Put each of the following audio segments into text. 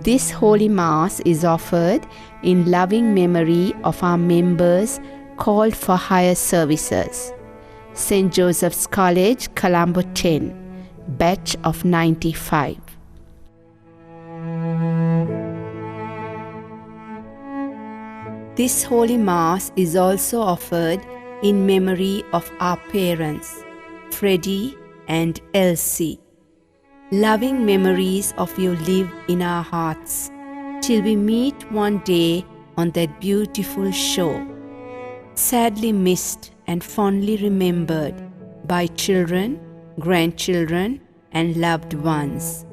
This Holy Mass is offered in loving memory of our members called for higher services. St. Joseph's College, Colombo 10, batch of 95. This Holy Mass is also offered in memory of our parents, Freddie and Elsie. Loving memories of you live in our hearts till we meet one day on that beautiful shore, sadly missed and fondly remembered by children, grandchildren, and loved ones.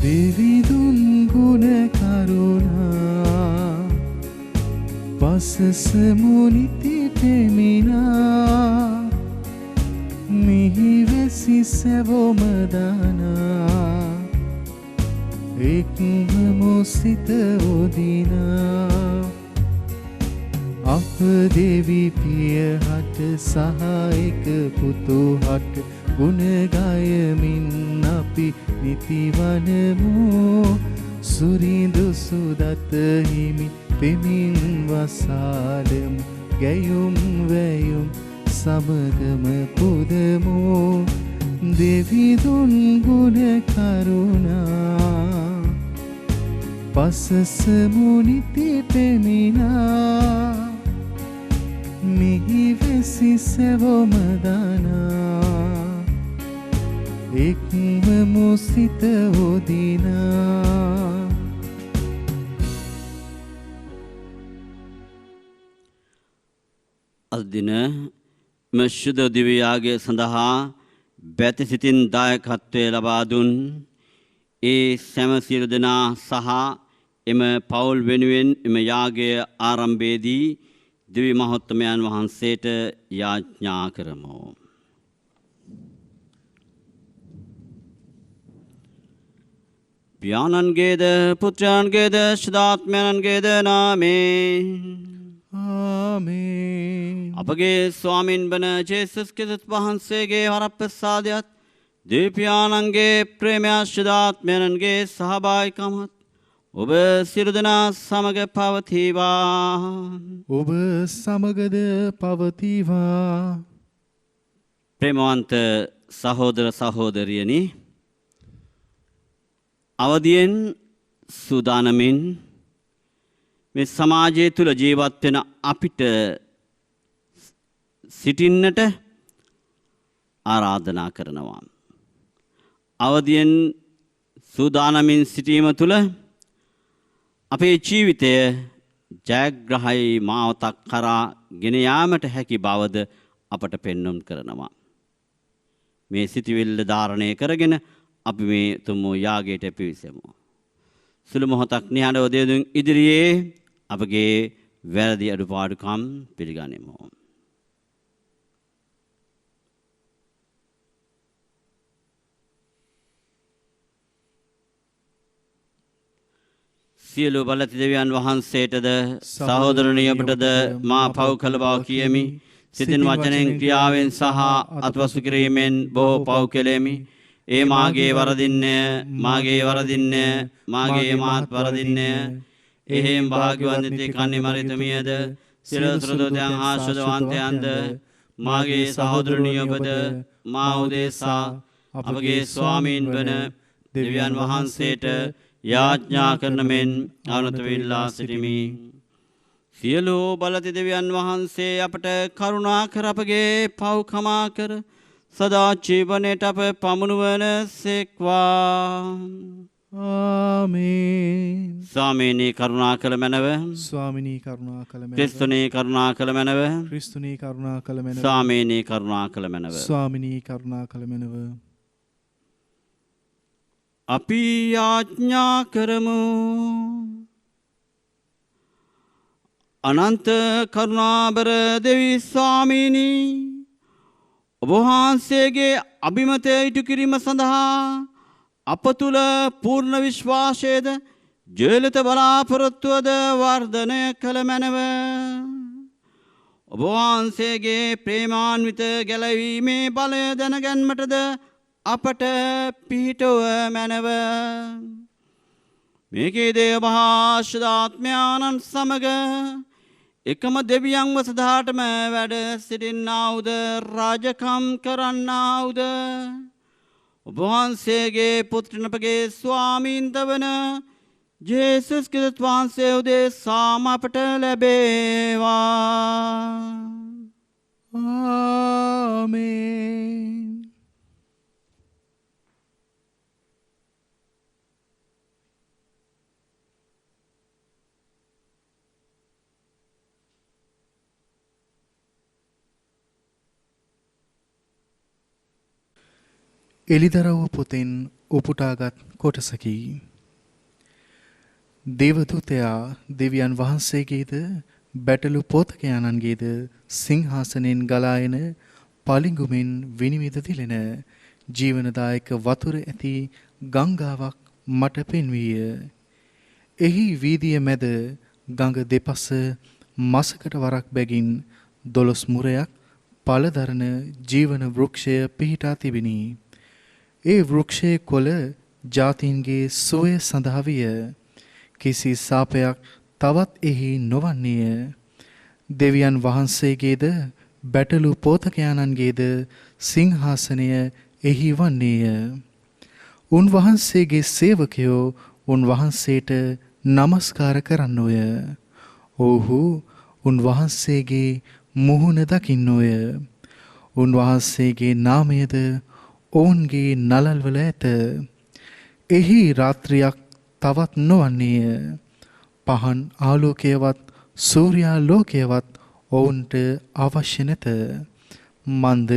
දෙවිදුන් ගුණ කරුණා පසසමු නිති පෙමිනා මිහිවැසි සැවොම දානා එක්වමු සිත උදිනා අප දෙවි පියහට සහායක පුතු හට ගුණ ගයමින් අපි නිතිවනමු සුරිඳු සුදත හිමි පෙමින් වසාලමු ගැයුම් වැයුම් සමගම පුදමු දෙවිදුන් ගුණ කරුණා පසසමු නිති පෙමිනා මිහිවැසි සැවොම දානා එක්වමු සිත උදිනා. අද දින මශුද්ධ දිව්‍ය යාගය සඳහා බැති සිතින් දායකත්වය ලබා දුන් ඒ සෑම සියලු දෙනා සහ එම පවුල් වෙනුවෙන් එම යාගය ආරම්භයේදී දිව්‍ය මහෝත්තමයන් වහන්සේට යාඥා කරමු. පියාණන්ගේද පුත්‍රයන්ගේද ශුද්ධාත්මයන්ගේද නාමයෙන් ආමේන්. අපගේ ස්වාමින් වන ජේසුස් ක්‍රිස්තුස් වහන්සේගේ වරප්‍රසාදයත් දෙවියන්ගේ ප්‍රේමයත් ශුද්ධාත්මයන්ගේ සහභාගීකමත් ඔබ සියලු දෙනා සමග පවතිවා. ඔබ සමගද පවතිවා. ප්‍රේමවන්ත සහෝදර සහෝදරියනි, අවදියෙන් සූදානමින් මේ සමාජය තුළ ජීවත් වෙන අපිට සිටින්නට ආරාධනා කරනවා. අවදියෙන් සූදානමින් සිටීම තුළ අපේ ජීවිතය ජයග්‍රහයි මාවතක් කරා ගෙන යාමට හැකි බවද අපට පෙන්වුම් කරනවා. මේ සිටිවිල්ල ධාරණය කරගෙන අපි මේ තුමු යාගයට පිවිසෙමු. සුළු මොහොතක් නිහඬව දෙවියන් ඉදිරියේ අපගේ වැරදි අඩුපාඩුකම් පිළිගනිමු. සියලු බලති දෙවියන් වහන්සේටද සහෝදරණිය ඔබටද මා පව් කළ බව කියමි. සිතින් වචනෙන් ක්‍රියාවෙන් සහ අත්වසු කිරීමෙන් බොහෝ පව් කෙලෙමි. ඒ මාගේ වරදින්නය, මාගේ වරදින්නය, මාගේ මාත් වරදින්නය. එහෙම් භාග්‍යවන්ත කන්නේ මරිතමියද සිරස්රදෝතයන් ආශ්‍රදවන්තයන්ද මාගේ සහෝදරණිය ඔබද මා උදෙසා අපගේ ස්වාමීන් වන දෙවියන් වහන්සේට යාඥා කරන මෙන් අනුතවිල්ලා සිටිමි. සියලු බලති දෙවියන් වහන්සේ අපට කරුණා කර අපගේ පව් කමා කර සදා ජීවනයට අප පමුණුවන සේක්වා. ආමේන්. ස්වාමීනී කරුණා කළ මැනව. ස්වාමිනී කරුණා කළ මැනව. ක්‍රිස්තුනී කරුණා කළ මැනව. ක්‍රිස්තුනී කරුණා කළ මැනව. ස්වාමීනී කරුණා කළ මැනව. ස්වාමිනී කරුණා කළ මැනව. අපි යාඥා කරමු. අනන්ත කරුණාබර දෙවි ස්වාමීනී ඔබ වහන්සේගේ අභිමතය ඉටු කිරීම සඳහා අප තුළ පූර්ණ විශ්වාසයද ජයලත බලාපොරොත්තුවද වර්ධනය කළ මැනව. ඔබ වහන්සේගේ ප්‍රේමාන්විත ගැලවීමේ බලය දැනගැන්මටද අපට පිහිටව මැනව. මේකේ දේව භාෂදාත්මයාණන් සමග එකම දෙවියන්ව සදාටම වැඩ සිටින්නාවුද රාජකම් කරන්නාවුද ඔබ වහන්සේගේ පුත්‍රනපගේ ස්වාමීන්ද වන ජේසුස් ක්‍රිස්තුස් වහන්සේ උදෙසාම අපට ලැබේවා. ආමේන්. එලිදරව් පොතෙන් උපුටාගත් කොටසකි. දේවදූතයා දෙවියන් වහන්සේගේද බැටළු පෝතකයාණන්ගේද සිංහාසනෙන් ගලායන පලිඟුමෙන් විනිවිද දිලෙන ජීවනදායක වතුර ඇති ගංගාවක් මට පෙන්වීය. එහි වීදිය මැද ගඟ දෙපස මසකට වරක් බැගින් 12 මුරයක් පළදරන ජීවන වෘක්ෂය පිහිටා තිබිනි. ඒ වෘක්ෂයේ කොළ ජාතීන්ගේ සුවය සඳහා විය. කිසි සාපයක් තවත් එහි නොවන්නේය. දෙවියන් වහන්සේගේද බැටළු පෝතකයාණන්ගේද සිංහාසනය එහි වන්නේය. උන්වහන්සේගේ සේවකයෝ උන්වහන්සේට නමස්කාර කරන්නෝය. ඔව්හු උන්වහන්සේගේ මුහුණ දකින්නෝය. උන්වහන්සේගේ නාමයද ඔවුන්ගේ නළල්වල ඇත. එහි රාත්‍රියක් තවත් නොවන්නේය. පහන් ආලෝකයවත් සූර්යාලෝකයවත් ඔවුන්ට අවශ්‍ය නැත. මන්ද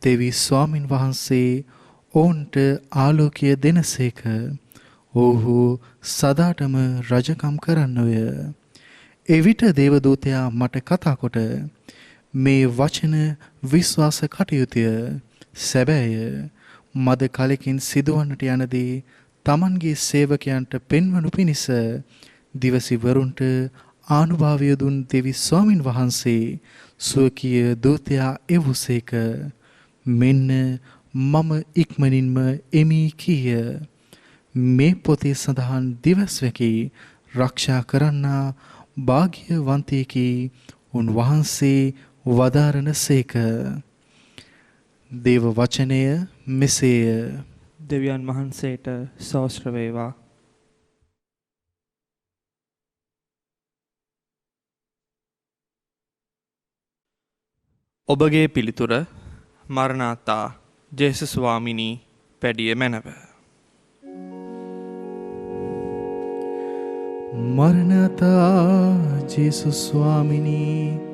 දෙවි ස්වාමින් වහන්සේ ඔවුන්ට ආලෝකය දෙනසේක. ඔවුහු සදාටම රජකම් කරන්නෝය. එවිට දේවදූතයා මට කතා කොට මේ වචන විශ්වාස කටයුතුය. සැබෑය. මද කලකින් සිදුවන්නට යනදී තමන්ගේ සේවකයන්ට පෙන්වනු පිණිස දිවසිවරුන්ට ආනුභාවය දුන් දෙවි ස්වාමින් වහන්සේ ස්වකීය දූතයා එවුසේක. මෙන්න මම ඉක්මනින්ම එමි කීය. මේ පොතේ සඳහන් දිවස්වැකි රක්ෂා කරන්නා භාග්‍යවන්තයෙකි උන්වහන්සේ වදාරන සේක. දේව වචනය මෙසේය. දෙවියන් වහන්සේට සෝස්ත්‍ර වේවා. ඔබගේ පිළිතුර මරණාතා ජේසුස් ස්වාමිනී පැඩිය මැනව. මරණාතා ජේසුස් ස්වාමිනී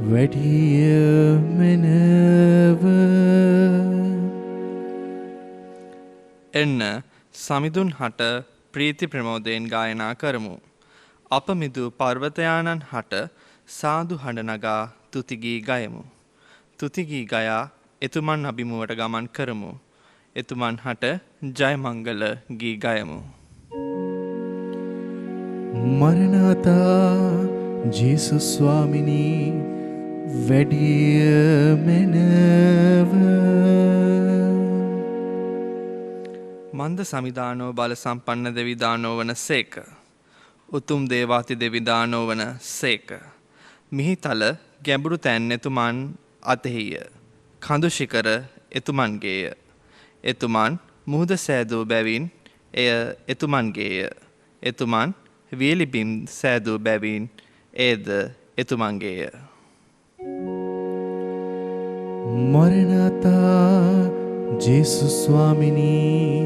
වැඩිය මැනව. එන්න සමිඳුන් හට ප්‍රීති ප්‍රමෝදයෙන් ගායනා කරමු. අප මිදු පර්වතයාණන් හට සාදු හඬ නගා තුතිගී ගයමු. තුතිගී ගයා එතුමන් අභිමුවට ගමන් කරමු. එතුමන් හට ජයමංගල ගී ගයමු. මරණාතා ජේසුස් ස්වාමිනී වැඩිය මැනව. මන්ද සමිදානෝ බල සම්පන්න දෙවිදානෝ වන සේක. උතුම් දේවාති දෙවිදානෝ වන සේක. මිහිතල ගැඹුරු තැන් එතුමන් අතෙහිය. කඳු ශිකර එතුමන්ගේය. එතුමන් මුහුද සෑදූ බැවින් එය එතුමන්ගේය. එතුමන් වියලිබිම් සෑදූ බැවින් එයද එතුමන්ගේය. මරණතා ජේසුස් ස්වාමිනී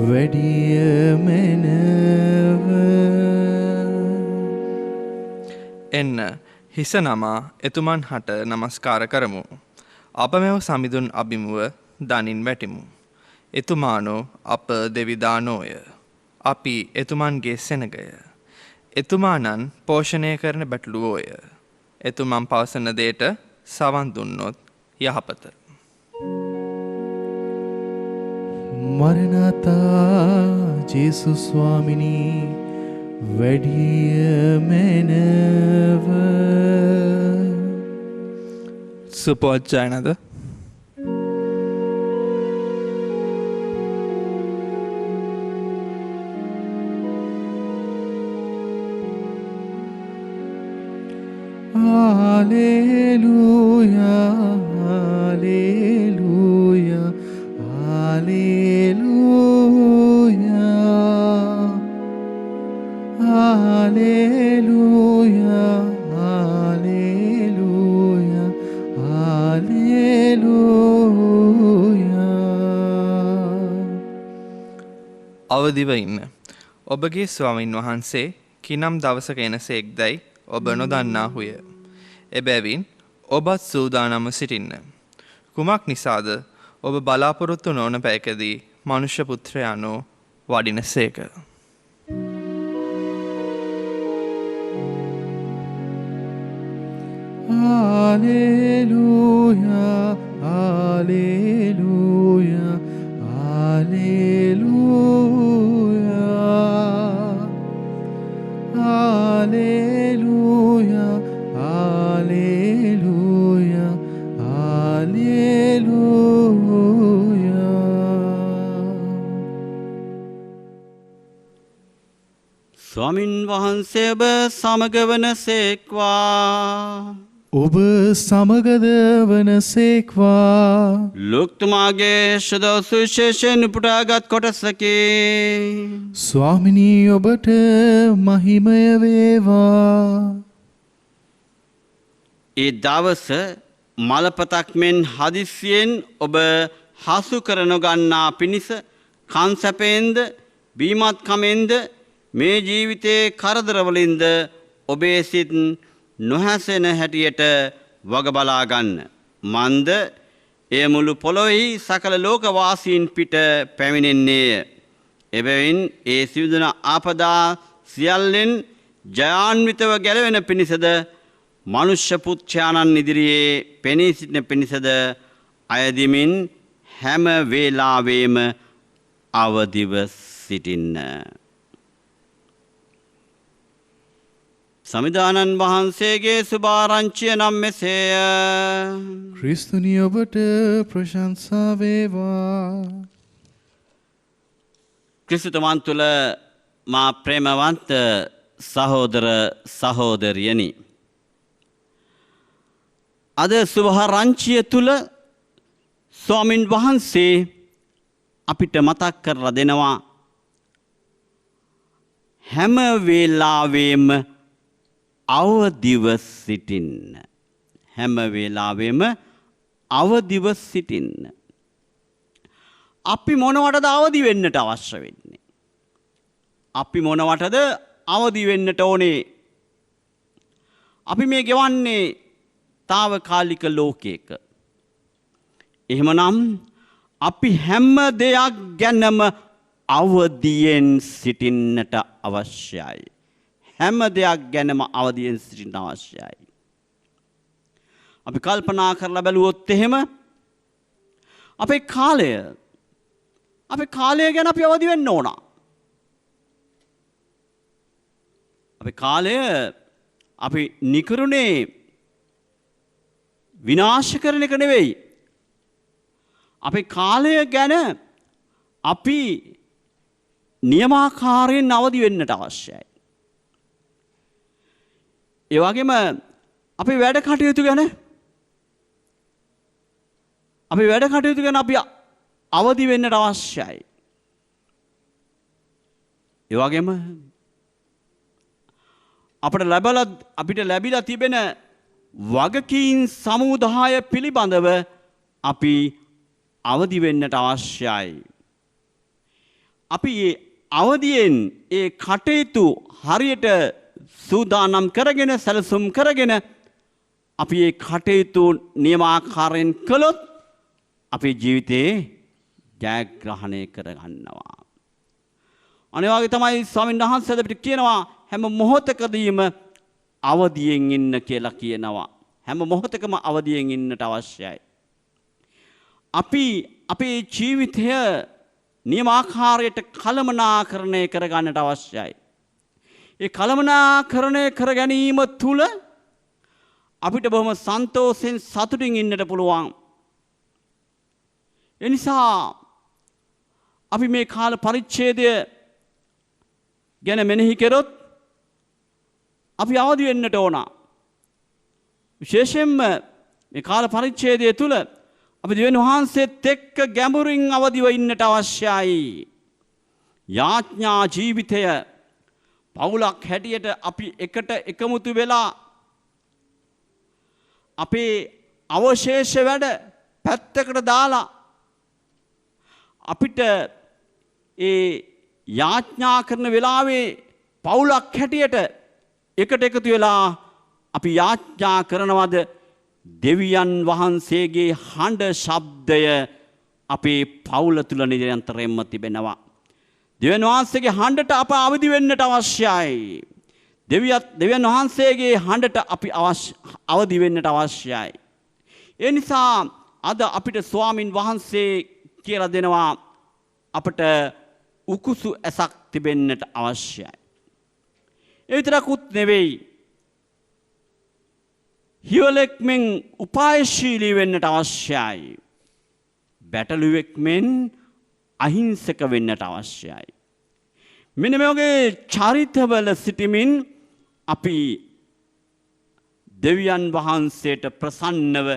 වැඩිය මැනව. එන්න හිස නමා එතුමන් හට නමස්කාර කරමු. අප මෙව සමිඳුන් අභිමුව දනින් වැටිමු. එතුමානෝ අප දෙවිදානෝය. අපි එතුමන්ගේ සෙනගය. එතුමානන් පෝෂණය කරන බැටළුවෝය. එතුමන් පවසන දේට සවන් දුන්නොත් යහපත. මරණතා ජේසුස් ස්වාමිනී වැඩිය මැනව. සුපෝච්චායනද Hallelujah, hallelujah, hallelujah, hallelujah, hallelujah, hallelujah. අවදිව ඉන්න. ඔබගේ ස්වාමින් වහන්සේ කිනම් දවසක එනසේක්දැයි ඔබ නොදන්නාහුය. එබැවින් ඔබත් සූදානම්ව සිටින්න. කුමක් නිසාද ඔබ බලාපොරොත්තු නොවන පැයකදී මනුෂ්‍ය පුත්‍රයානෝ වඩින සේක. Hallelujah, hallelujah, hallelujah, hallelujah, hallelujah, hallelujah. ස්වාමින් වහන්සේ ඔබ සමග වනසේක්වා. ඔබ සමගද වනසේක්වා. ලුක්තුමාගේ ශුද්ධ සුවිශේෂයෙන් උපුටාගත් කොටසකි. ස්වාමිනී ඔබට මහිමය වේවා. ඒ දවස මලපතක් මෙන් හදිස්සියෙන් ඔබ හසු කර නොගන්නා පිණිස කංසැපෙන්ද බීමත්කමෙන්ද මේ ජීවිතයේ කරදරවලින්ද ඔබේ සිත් නොහැසෙන හැටියට වග බලා ගන්න. මන්ද එය මුළු පොළොවෙහි සකල ලෝකවාසීන් පිට පැමිණෙන්නේය. එබැවින් ඒ සිදුවන ආපදා සියල්ලෙන් ජයාන්විතව ගැලවෙන පිණිසද මනුෂ්‍ය පුත්‍රයාණන් ඉදිරියේ පෙනී සිටින පිණිසද අයදිමින් හැම වේලාවෙම අවදිව සිටින්න. සමිදානන් වහන්සේගේ සුභාරංචිය නම් මෙසේය. ක්‍රිස්තුනි ඔබට ප්‍රශංසා වේවා. ක්‍රිස්තුතුමන් තුළ මා ප්‍රේමවන්ත සහෝදර සහෝදරියනි. අද සුභාරංචිය තුළ ස්වාමින් වහන්සේ අපිට මතක් කරලා දෙනවා හැම වේලාවෙම අවදිව සිටින්න. හැම වේලාවෙම අවදිව සිටින්න. අපි මොනවටද අවදි වෙන්නට අවශ්‍ය වෙන්නේ? අපි මොනවටද අවදි වෙන්නට ඕනේ? අපි මේ ගෙවන්නේ తాවකාලික ලෝකයක. එහෙමනම් අපි හැම දෙයක් ගැනම අවදියෙන් සිටින්නට අවශ්‍යයි. හැම දෙයක් ගැනම අවදියෙන් සිටින්න අවශ්‍යයි. අපි කල්පනා කරලා බැලුවොත් එහෙම අපේ කාලය ගැන අපි අවදි වෙන්න ඕන. අපේ කාලය අපි නිකරුණේ විනාශ කරන එක නෙවෙයි. අපේ කාලය ගැන අපි නියමාකාරයෙන් අවදි වෙන්නට අවශ්‍යයි. ඒ වගේම අපේ වැඩ කටයුතු ගැන අපි වැඩ කටයුතු කරන අපි අවදි වෙන්නට අවශ්‍යයි. ඒ වගේම අපිට ලැබිලා තිබෙන වගකීම් සමුදාය පිළිබඳව අපි අවදි වෙන්නට අවශ්‍යයි. අපි අවදියෙන් ඒ කටයුතු හරියට සූදානම් කරගෙන සැලසුම් කරගෙන අපි ඒ කටයුතු නියමාකාරයෙන් කළොත් අපේ ජීවිතේ ජයග්‍රහණය කරගන්නවා. අනිත් වගේ තමයි ස්වාමීන් වහන්සේ අපිට කියනවා හැම මොහොතකදීම අවදියෙන් ඉන්න කියලා කියනවා. හැම මොහොතකම අවදියෙන් ඉන්නට අවශ්‍යයි. අපි අපේ ජීවිතය නියමාකාරයට කළමනාකරණය කරගන්නට අවශ්‍යයි. ඒ කළමනාකරණය කර ගැනීම තුළ අපිට බොහොම සන්තෝෂෙන් සතුටින් ඉන්නට පුළුවන්. එනිසා අපි මේ කාල පරිච්ඡේදය ගැන මෙනෙහි කරොත් අපි අවදි වෙන්නට ඕන. විශේෂයෙන්ම මේ කාල පරිච්ඡේදය තුළ අපි දෙවියන් වහන්සේත් එක්ක ගැඹුරින් අවදිව ඉන්නට අවශ්‍යයි. යාඥා ජීවිතය පවුලක් හැටියට අපි එකට එකමුතු වෙලා අපේ අවශේෂ වැඩ පැත්තකට දාලා අපිට ඒ යාඥා කරන වෙලාවේ පවුලක් හැටියට එකට එකතු වෙලා අපි යාඥා කරනවද දෙවියන් වහන්සේගේ හඬ ශබ්දය අපේ පවුල තුල නිරන්තරයෙන්ම තිබෙනවා. දෙවියන් වහන්සේගේ හඬට අප අවදි වෙන්නට අවශ්‍යයි. දෙවියන් වහන්සේගේ හඬට අපි අවදි වෙන්නට අවශ්‍යයි. ඒ නිසා අද අපිට ස්වාමින් වහන්සේ කියලා දෙනවා අපට උකුසු ඇසක් තිබෙන්නට අවශ්‍යයි. ඒ විතරකුත් නෙවෙයි. හිවලෙක් මෙන් උපායශීලී වෙන්නට අවශ්‍යයි. බැටළුවෙක් මෙන් අහිංසක වෙන්නට අවශ්‍යයි. මෙන්න මේ වගේ චරිතවල සිටමින් අපි දෙවියන් වහන්සේට ප්‍රසන්නව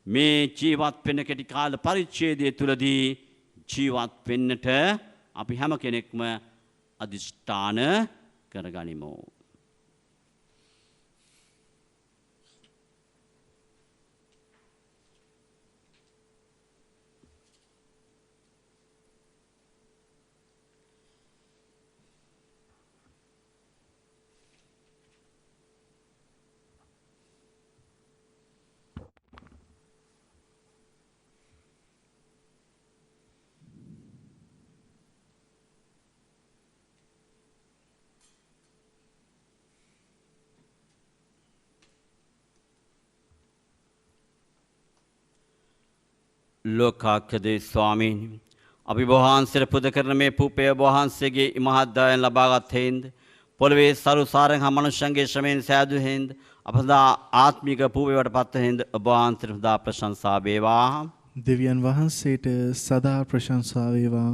මේ ජීවත් වෙන කෙටි කාල පරිච්ඡේදය තුලදී ජීවත් වෙන්නට අපි හැම කෙනෙක්ම අදිෂ්ඨාන කරගනිමු. ලෝකාක්‍යදේ ස්වාමීන් අපි වහන්සේට පුද කරන මේ පූපය වහන්සේගේ ඉමහත් දයන් ලබාගත් හේන්ද පොළවේ සරු සාරං හා මනුෂ්‍යයන්ගේ ශ්‍රමයෙන් සෑදු හේන්ද අපදා ආත්මික පූපයට පත් හේන්ද ඔබ වහන්සේට සදා ප්‍රශංසා වේවා. දෙවියන් වහන්සේට සදා ප්‍රශංසා වේවා.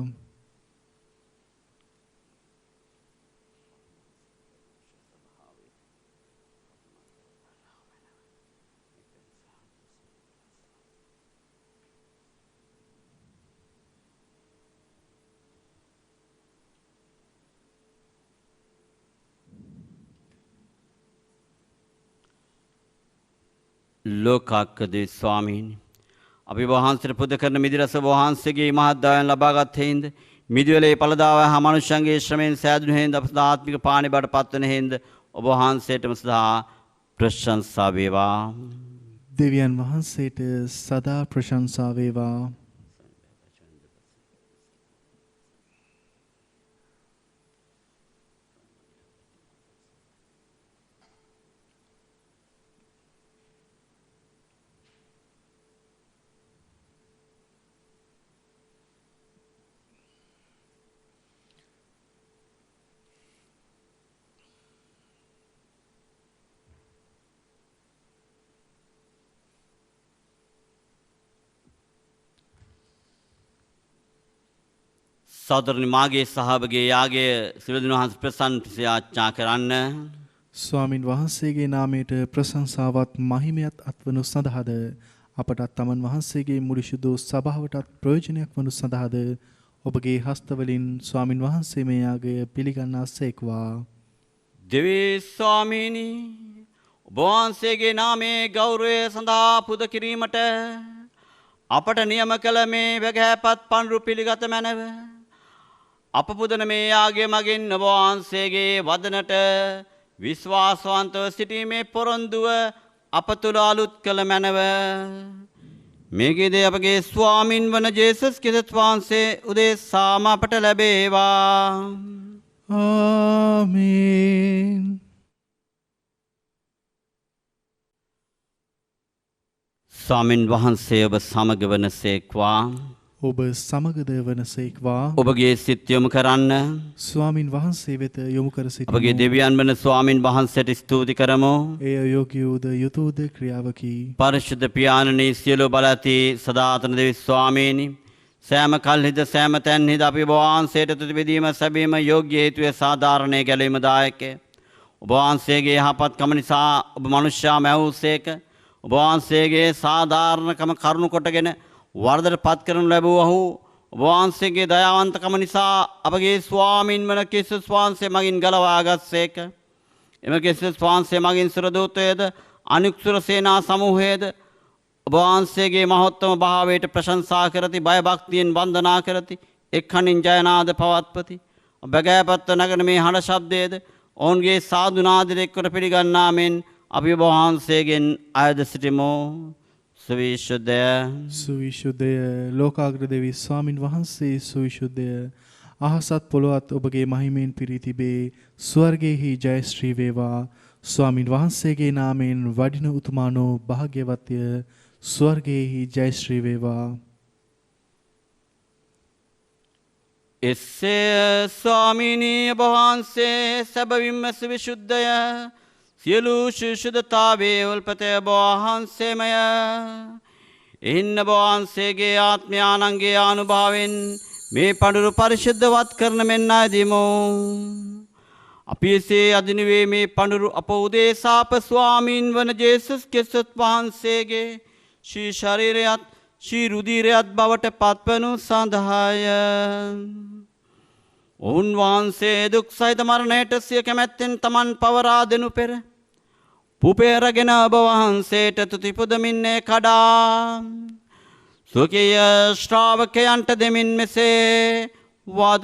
ලෝකාක්‍යදේ ස්වාමීන් අපි වහන්සේට පුද කරන මිදිරස වහන්සේගේ මහත් දයන් ලබාගත් හේන්ද මිදිවලේ පළදාව හා මනුෂ්‍යයන්ගේ ශ්‍රමයෙන් සෑදුණු හේන්ද අප ආත්මික පාණි බවට පත්වන හේන්ද ඔබ වහන්සේටම සදා ප්‍රශංසා වේවා. දෙවියන් වහන්සේට සදා ප්‍රශංසා වේවා. සහෝදරනි මාගේ සහභාගී යාගය සිරිඳුන් වහන්සේ ප්‍රසන්න යාඥා කරන්න. ස්වාමින් වහන්සේගේ නාමයට ප්‍රශංසාවත් මහිමයත් අත්වනු සඳහාද අපටත් තමන් වහන්සේගේ මුරිෂුදු සභාවටත් ප්‍රයෝජනයක් වනු සඳහාද ඔබගේ හස්තවලින් ස්වාමින් වහන්සේ මේ යාගය පිළිගන්නාසේක්වා. දෙවී ස්වාමීනි, ඔබ වහන්සේගේ නාමයේ ගෞරවය සඳහා පුද කිරීමට අපට නියම කළ මේ වැගෑපත් පඬුරු පිළිගත මැනව. අප පුදන මේ යාගය මගින් ඔබ වහන්සේගේ වදනට විශ්වාසවන්තව සිටීමේ පොරොන්දුව අප තුළ අලුත් කළ මැනව. මේකේදී අපගේ ස්වාමින් වන ජේසුස් ක්‍රිස්තුස් වහන්සේ උදෙසාම අපට ලැබේවා. ආමේන්. ස්වාමින් වහන්සේ ඔබ සමග වනසේක්වා. ඔබ සමගද වනසේක්වා. ඔබගේ සිත් යොමු කරන්න. ස්වාමින් වහන්සේ වෙත යොමු කර සිටිමු. අපගේ දෙවියන් වන ස්වාමින් වහන්සේට ස්තුති කරමු. එය යෝග්‍යවද යුතුයද ක්‍රියාවකි. පරිශුද්ධ පියාණනි, සියලු බල ඇති සදාතන දෙවි ස්වාමීනි, සෑම කල්හිද සෑම තැන්හිද අපි ඔබ වහන්සේට තුති බෙදීම සැබීම යෝග්‍ය හේතුවේ සාධාරණය ගැලීම දායකය. ඔබ වහන්සේගේ යහපත්කම නිසා ඔබ මනුෂ්‍යයා මැවූසේක. ඔබ වහන්සේගේ සාධාරණකම කරුණු කොටගෙන වරදට පත් කරනු ලැබුවහු ඔබ වහන්සේගේ දයාවන්තකම නිසා අපගේ ස්වාමින් වන ක්‍රිස්තුස් වහන්සේ මගින් ගලවාගත්සේක. එම ක්‍රිස්තුස් වහන්සේ මගින් සුරදූතයද අනික්සුර සේනා සමූහයේද ඔබ වහන්සේගේ මහෝත්තම භාවයට ප්‍රශංසා කරති, බය භක්තියෙන් වන්දනා කරති, එක්කණින් ජයනාද පවත්පති. බැගෑපත්ව නගන මේ හඬ ශබ්දයේද ඔවුන්ගේ සාදු නාදයට එක්කොට පිළිගන්නා මෙන් අපි ඔබ වහන්සේගෙන් අයද සිටිමු. සවිශුද්ධය සුවිශුද්ධය ලෝකාග්‍ර දෙවි ස්වාමින් වහන්සේ සුවිශුද්ධය. අහසත් පොළොවත් ඔබගේ මහිමෙන් පිරී තිබේ. ස්වර්ගයෙහි ජයශ්‍රී වේවා. ස්වාමින් වහන්සේගේ නාමයෙන් වඩින උතුමානෝ භාග්‍යවත්ය. ස්වර්ගයෙහි ජයශ්‍රී වේවා. එසේ ස්වාමිනී ඔබ වහන්සේ සැබවින්ම සවිශුද්ධය. සියලු ශුද්ධතාවේ උල්පතය ඔබ වහන්සේමය. එහින්න ඔබ වහන්සේගේ ආත්මයානන්ගේ ආනුභාවෙන් මේ පඬුරු පරිශුද්ධවත් කරන මෙන් අයදිමු. අපි එසේ අදිනුවේ මේ පඬුරු අප උදෙසා අප ස්වාමීන් වන ජේසුස් ක්‍රිස්තුස් වහන්සේගේ ශ්‍රී ශරීරයත් ශ්‍රී රුධිරයත් බවට පත්වනු සඳහාය. උන්වහන්සේ දුක් සහිත මරණයට සිය කැමැත්තෙන් තමන් පවරා දෙනු පෙර පුපේරගෙන ඔබ වහන්සේට තුති පුදමින්නේ කඩා ස්වකීය ශ්‍රාවකයන්ට දෙමින් මෙසේ වදාළසේක.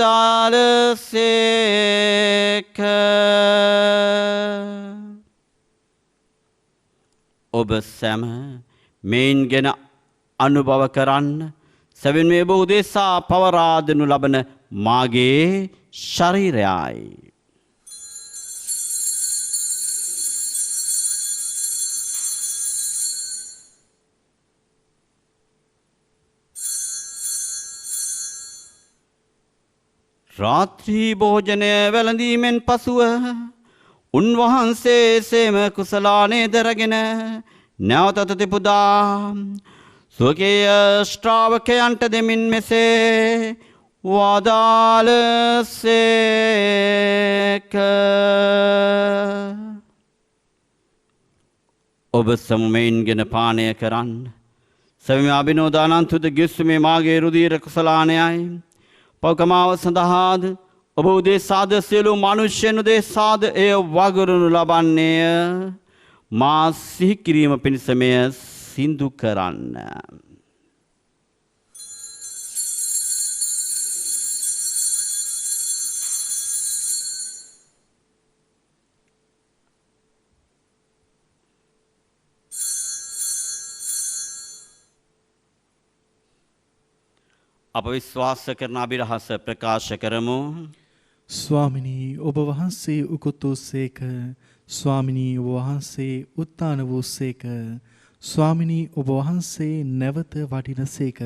ඔබ සැම මෙයින් ගෙන අනුභව කරන්න. සැවින් මේ ඔබ උදෙසා පවරා දෙනු ලබන මාගේ ශරීරයයි. රාත්‍රී භෝජනය වැළඳීමෙන් පසුව උන්වහන්සේ සේම කුසලානේ දරගෙන නැවත තුති පුදා ස්වකීය ශ්‍රාවකයන්ට දෙමින් මෙසේ වදාළසේක. ඔබ සමමයින්ගෙන පානය කරන්න. සවිම අභිනෝදානන්තුද ගිස්සුමේ මාගේ රුධීර කුසලානයයි. පවකමාව සඳහාද ඔබ උදෙසාද සියලු මනුෂ්‍යයන් උදෙසාද එය වගුරුනු ලබන්නේය. මා සිහි කිරීම පිණිස මෙය සිදු කරන්න. අප විශ්වාස කරන අභිරහස ප්‍රකාශ කරමු. ස්වාමිනී ඔබ වහන්සේ උකුත් වූසේක. ස්වාමිනී ඔබ වහන්සේ උත්ථාන වූසේක. ස්වාමිනී ඔබ වහන්සේ නැවත වඩිනසේක.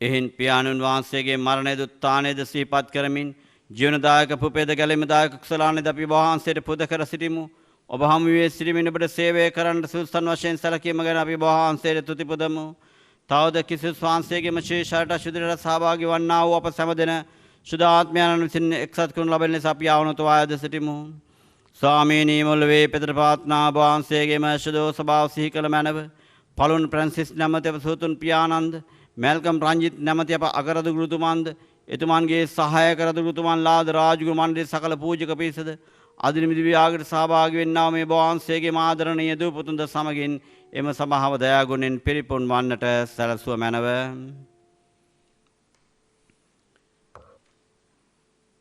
එහෙන් පියාණන් වහන්සේගේ මරණයද උත්ථානයද සිහිපත් කරමින් ජීවනදායක පුපේද ගැලීමදායක කුසලානයද අපි වහන්සේට පුද කර සිටිමු. ඔබ හමුවේ සිටිමින් ඔබට සේවය කරන්න සුදුසුන් වශයෙන් සැලකීම ගැන අපි වහන්සේට තුති පුදමු. තවද ක්‍රිස්තුස් වහන්සේගේම ශරීරයට ශුද්ධියට සහභාගී වන්නා වූ අප සැමදෙන ශුද්ධ ආත්මයන් විසින් එක්සත් කරනු ලබන ලෙස අපි ආවනතෝ ආයද සිටිමු. ස්වාමීනි මුල්වේ පෙතර ප්‍රාර්ථනා වහන්සේගේම ශුද්ධ ස්වභාව සිහි කළ මැනව පලුන් ප්‍රැන්සිස් නැමති අප සෝතුන් පියානන්ද මැල්කම් රංජිත් නැමති අප අගරදුගුරුතුමන්ද එතුමන්ගේ සහායක රදුගුරුතුමන්ලාද රාජගුරු මණ්ඩලයේ සකල පූජක පිරිසද අදිනමිදි විවාහකට සහභාගී වෙන්නා මේ වහන්සේගේ ආදරණීය දූ පුතුන්ද සමගින් එම සභාව දයාගුණෙන් පිරිපුන් වන්නට සැලසුව මැනව.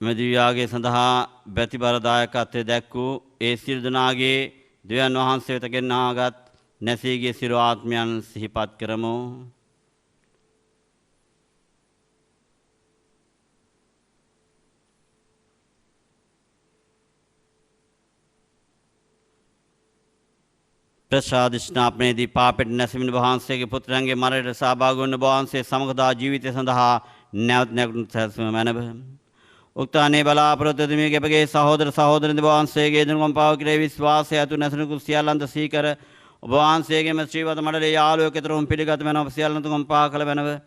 මෙදිවියාගේ සඳහා බැතිබර දායකත්වයේ දැක් වූ ඒ සියලු දෙනාගේ දෙවියන් වහන්සේ වෙත ගෙන්වාගත් නැසීගේ සිරු ආත්මයන් සිහිපත් කරමු. ප්‍රසාදිෂ්ණාපනයේදී පාපෙට නැසෙමින් වහන්සේගේ පුත්‍රයන්ගේ මරණයට සහභාගී වන වහන්සේ සමගදා ජීවිතය සඳහා නැවත නැගුණු සැලසුම මැනව. උක්තානේ බලාපොරොත්තු දෙමියගේ අපගේ සහෝදර සහෝදරින් වහන්සේගේ දිනුකම්පාව කෙරෙහි විශ්වාසය ඇතු නැසෙනු සියල්ලන්ද සීකර ඔබ වහන්සේගේම ශ්‍රීවත මඩලේ යාළුවෙක් ඇතුළුම් පිළිගත මැනව ඔබ සියල්ලන්ට කම්පා කළ මැනව.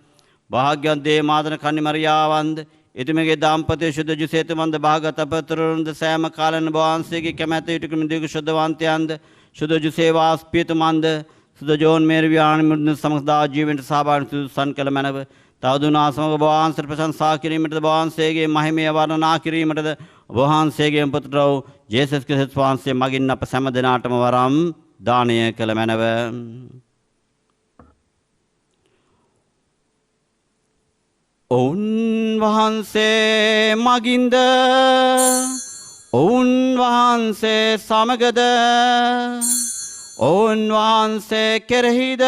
භාග්‍යවත් දේ මාතන කන්නි මරියාවන්ද එතුමගේ දාම්පත්‍ය ශුද්ධ ජුසේතුමන්ද භාගත අපතරොන්ද සෑම කාලෙන් ඔබ වහන්සේගේ කැමැත්ත ඉටු කරන දීර්ඝ ශුද්ධවන්තයන්ද ශුද්ධ ජුසේවාස් පියතුමන්ද සුද්ධ ජෝන් මේරි ව්‍යානි සමස්දා ජීවෙන්ට සහභාගී සුසන් කළ මැනව. තවදුනා සමග ඔබ වහන්සේට ප්‍රශංසා කිරීමටද ඔබ වහන්සේගේ මහිමය වර්ණනා කිරීමටද ඔබ වහන්සේගේ පුත්‍ර වූ ජේසස් ක්‍රිස්තුස් වහන්සේ මගින් අප සෑම දිනාටම වරම් දානය කළ මැනව. ඔවුන් වහන්සේ මගින්ද ඔවුන් වහන්සේ සමගද ඔවුන් වහන්සේ කෙරෙහිද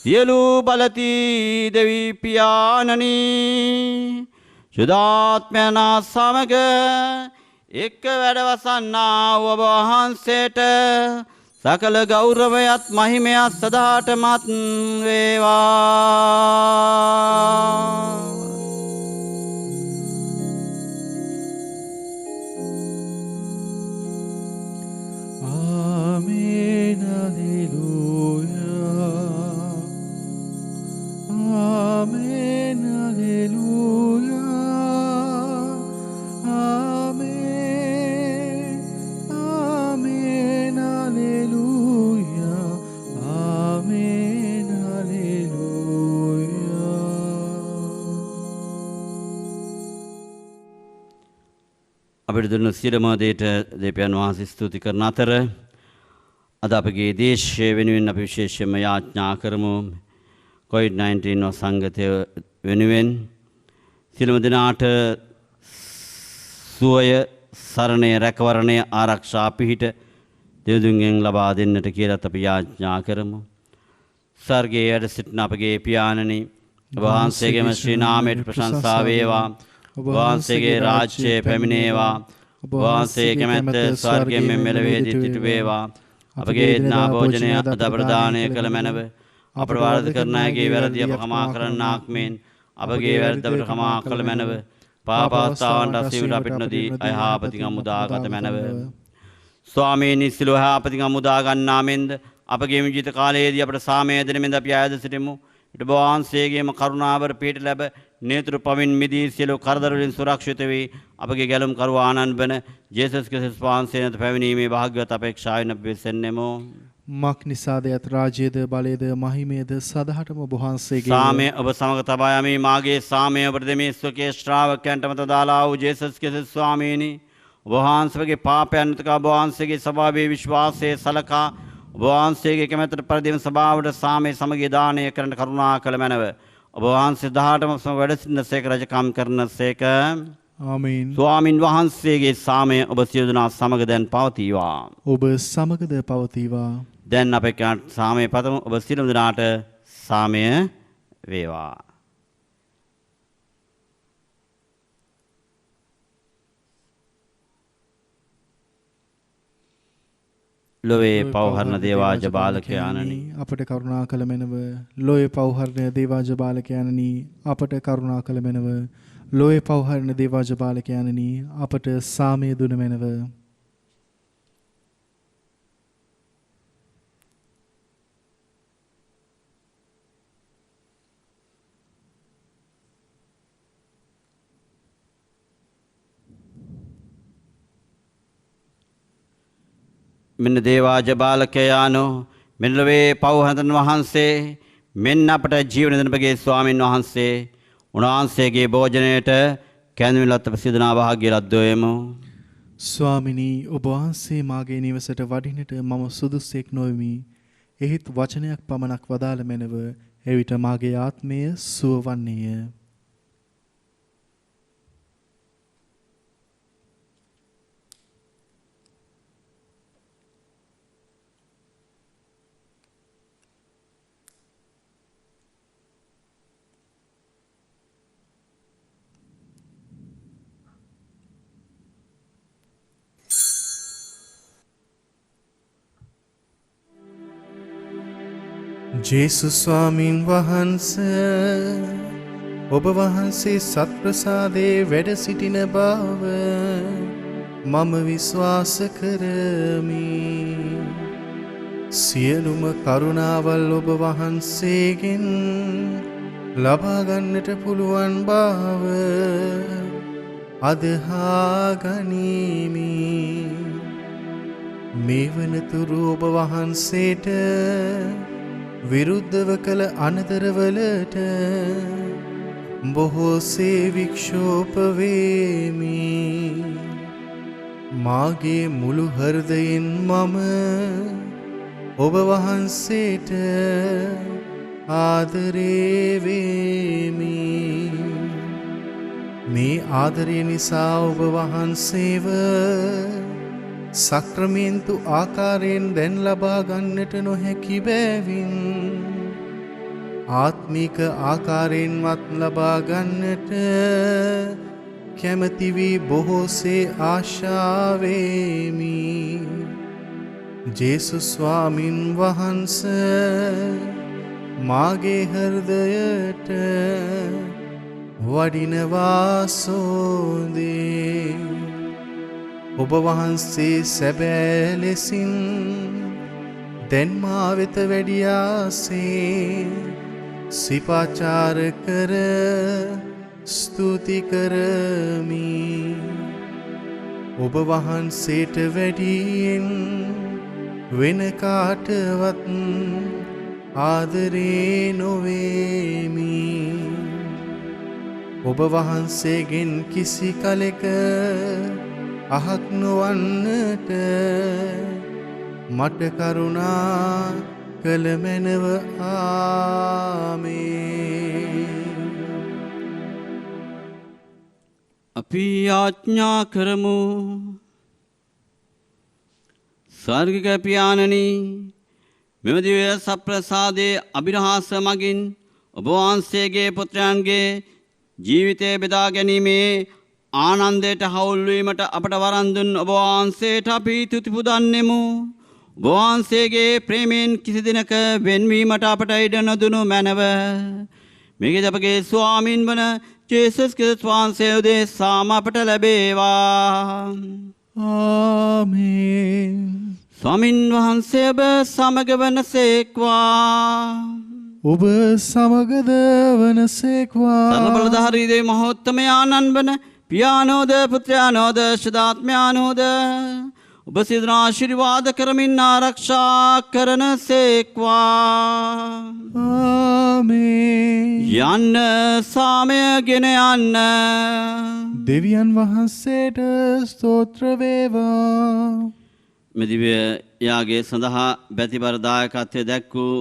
සියලු බලති දෙවි පියාණනි සුදාත්මයනා සමග එක්ක වැඩවසන්නා ඔබ වහන්සේට සකල ගෞරවයත් මහිමයත් සදාටමත් වේවා. ආමේන් හලෙලූයා. ආමේන් හලෙලූයා. ආමේන් ආමේන් හලෙලූයා. ආමේන් හලෙලූයා. අපිට දුන්න සියලුම දේට දෙවියන් වහන්සේ ස්තුති කරන අතර අද අපගේ දේශය වෙනුවෙන් අපි විශේෂයෙන්ම යාඥා කරමු. COVID-19 සංගතය වෙනුවෙන් සියලුම දෙනාට සුවය සරණය රැකවරණය ආරක්ෂා පිහිට දෙවිඳුන්ගෙන් ලබා දෙන්නට කියලා අපි යාඥා කරමු. ස්වර්ගයේ වැඩ සිටින අපගේ පියාණනි ඔබ වහන්සේගේම ශ්‍රී නාමයට ප්‍රශංසා වේවා. ඔබ වහන්සේගේ රාජ්‍යය පැමිණේවා. ඔබ වහන්සේගේ කැමැත්ත ස්වර්ගයෙන් මෙලොවේ දිටිට වේවා. අපගේ එදිනා භෝජනය අද ප්‍රදානය කළ මැනව. අපට වරද කරන අයගේ වැරදි අප කමා කරන්නාක් මෙන් අපගේ වැරදි අපට කමා කළ මැනව. පාපස්ථාවන්ට අසීවිට අපිට නොදී අයහපතිකම් මුදාගත මැනව. ස්වාමීනි සිළුව යහපතිකම් මුදා ගන්නා මෙන්ද අපගේ ජීවිත කාලයේදී අපට සාමය දෙන මෙන්ද අපි ආයද සිටිමු. ඊට වහන්සේගේම කරුණාවර පිහිට ලැබ නේතුරු පවින් මිදී සියලු කරදර වලින් සුරක්ෂිත වී අපගේ ගැලුම් කරුවා ආනන්ද වන ජේසස් ක්‍රිස්තුස් වහන්සේ වෙත පැමිණීමේ භාග්‍යවත් අපේක්ෂාවෙන් අපි වෙසෙන්නෙමු. මක් නිසාද යත් රාජ්‍යද බලයද මහිමයද සදහටම ඔබ වහන්සේගේ. සාමය ඔබ සමග තබා යමි. මාගේ සාමය ඔබට දෙමි. ස්වකීය ශ්‍රාවකයන්ට මත දාලා වූ ජේසස් ක්‍රිස්තුස් ස්වාමීනි ඔබ වහන්සේගේ පාපයන් උතක ඔබ වහන්සේගේ ස්වභාවයේ විශ්වාසයේ සලකා ඔබ වහන්සේගේ කැමැත්තට පරිදිම සභාවට සාමයේ සමගිය දානය කරන්න කරුණා කළ මැනව. ඔබ වහන්සේ 18ම සමග වැඩ සිටින සේක රජකම් කරන සේක. ආමීන්. ස්වාමින් වහන්සේගේ සාමය ඔබ සියලු දෙනා සමග දැන් පවතිවා. ඔබ සමගද පවතිවා. දැන් අපේ සාමය පතමු. ඔබ සියලු දෙනාට සාමය වේවා. ලොවේ පවහරණ දේවාජ බාලකයාණනි අපට කරුණා කළ මැනව. ලොවේ පවහරණ දේවාජ බාලකයාණනි අපට කරුණා කළ මැනව. ලොවේ පවහරණ දේවාජ බාලකයාණනි අපට සාමය දුන මැනව. මෙන්න දේවාජ බාලකයානෝ මෙල්ලවේ පව්හතන් වහන්සේ මෙන්න අපට ජීවන දෙනපගේ ස්වාමින් වහන්සේ උන්වහන්සේගේ භෝජනයට කැඳවිලත් ප්‍රසිද්ධනා භාග්‍ය ලද්දෝයමු. ස්වාමිනී ඔබ වහන්සේ මාගේ නිවසට වඩිනට මම සුදුස්සෙක් නොවෙමි. එහිත් වචනයක් පමණක් වදාළ මැනව එවිට මාගේ ආත්මය සුව වන්නේය. ජේසුස් ස්වාමීන් වහන්සේ ඔබ වහන්සේ සත්ප්‍රසාදයේ වැඩ සිටින බව මම විශ්වාස කරමි. සියලුම කරුණාවල් ඔබ වහන්සේගෙන් ලබා ගන්නට පුළුවන් බව අදහා ගනිමි. මේ වනතුරු ඔබ වහන්සේට විරුද්ධව කළ අනතරවලට බොහෝසේ වික්ෂෝප වේමි. මාගේ මුළු හෘදයෙන් මම ඔබ වහන්සේට ආදරේ වේමි. මේ ආදරය නිසා ඔබ වහන්සේව සක්‍රමේන්තු ආකාරයෙන් දැන් ලබා ගන්නට නොහැකි බැවින් ආත්මික ආකාරයෙන්වත් ලබා ගන්නට කැමැති වී බොහෝසේ ආශාවෙමි. ජේසුස් ස්වාමින් වහන්සේ මාගේ හෘදයට වඩිනවා සෝදේ. ඔබ වහන්සේ සැබෑ ලෙසින් දැන් මා වෙත වැඩියාසේ සිපාචාර කර ස්තුති කරමි. ඔබ වහන්සේට වැඩියෙන් වෙන කාටවත් ආදරේ නොවේමි. ඔබ වහන්සේගෙන් කිසි කලෙක අහක් නොවන්නට මට කරුණා කළ මැනව. ආමේන්. අපි යාඥා කරමු. ස්වර්ගික පියාණනි, මෙම දිව්‍ය සප්‍රසාදයේ අභිරහස මගින් ඔබ වහන්සේගේ පුත්‍රයන්ගේ ජීවිතය බෙදා ගැනීමේ ආනන්දයට හවුල් වීමට අපට වරන් දුන් ඔබ වහන්සේට අපි තුති පුදන්නෙමු. ඔබ වහන්සේගේ ප්‍රේමයෙන් කිසි දිනක වෙන්වීමට අපට ඉඩ නොදුණු මැනව. මේකද අපගේ ස්වාමින් වන ජේසුස් ක්‍රිස්තුස් වහන්සේ උදෙසාම අපට ලැබේවා. ආමේන්. ස්වාමින් වහන්සේ ඔබ සමග වනසේක්වා. ඔබ සමගද වනසේක්වා. සර්ව බලධාරී දේ මහෝත්තමයාණන් වන පියානෝද පුත්‍රයානෝද ශුද්ධාත්මයානෝද ඔබ සියලු ආශිර්වාද කරමින් ආරක්ෂා කරන සේක්වා. ආමේන්. යන්න සාමය ගෙන යන්න. දෙවියන් වහන්සේට ස්තෝත්‍ර වේවා. මෙදිව්‍ය යාගේ සඳහා බැතිබර දායකත්වය දැක්වූ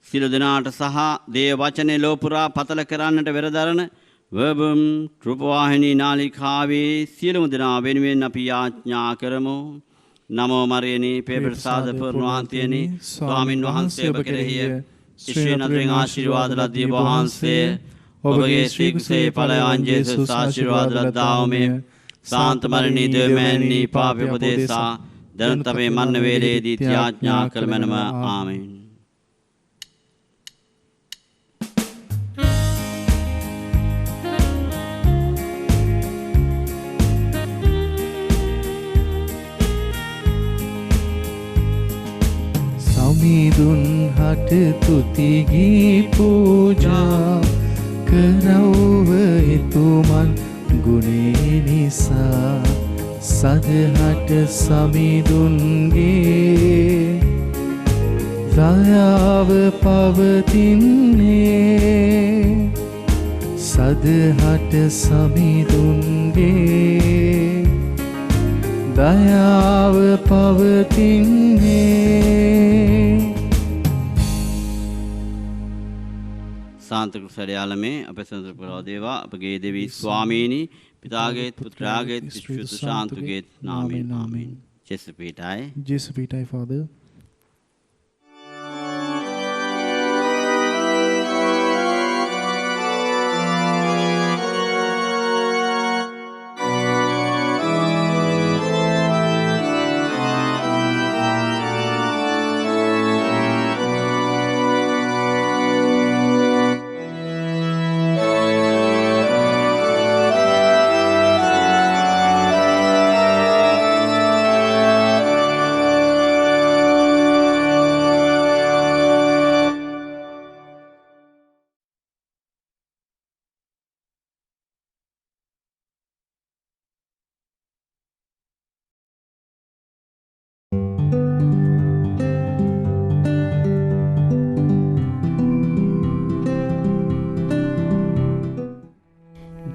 සියලු දෙනාට සහ දේව වචනේ ලෝපුරා පතල කරන්නට වෙරදරන වර්බම් රූපවාහිනී නාලිකාවේ සියලුම දෙනා වෙනුවෙන් අපි යාඥා කරමු. නමෝ මරියනි පෙරසාද පුර්ණවන්තියනි ස්වාමින් වහන්සේ ඔබ කෙරෙහිය ශ්‍රී නදරින් ආශිර්වාද ලද්දී වහන්සේ ඔබගේ ශ්‍රී කුසේ ඵලයන් ජේසුස් ආශිර්වාද ලද්දාවමේ සාන්ත මරණී දෙවමෙන්නි පාපේ උපදේශා දරන්තමේ මන්න වේලේදී ත්‍යාඥා කළ මැනම. ආමේන්. සමිඳුන් හට තුතිගී පූජා කරව්ව එතුමන් ගුණේ නිසා සදහට සමිඳුන්ගේ දයාව පවතින්නේ සදහට සමිඳුන්ගේ දයාව පවතින්නේ සාන්ත කුසලයාලමේ අප සඳර පුරාදේවා අපගේ දෙවී ස්වාමීනි පිතාගේත් පුත්‍රයාගේත් විශ්වත ශාන්තුගේත් නාමයෙන් ආමේන්. ජේසු පීඨයි. ජේසු පීඨයි Father.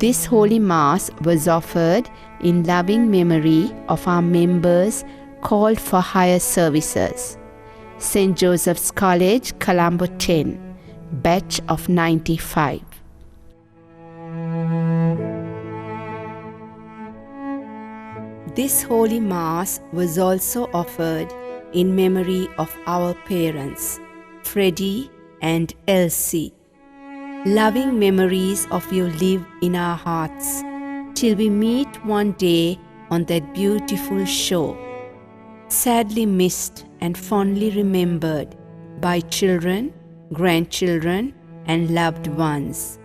This Holy Mass was offered in loving memory of our members called for higher services. St. Joseph's College, Colombo 10, batch of 95. This Holy Mass was also offered in memory of our parents, Freddie and Elsie. Loving memories of you live in our hearts till we meet one day on that beautiful shore, sadly missed and fondly remembered by children, grandchildren, and loved ones.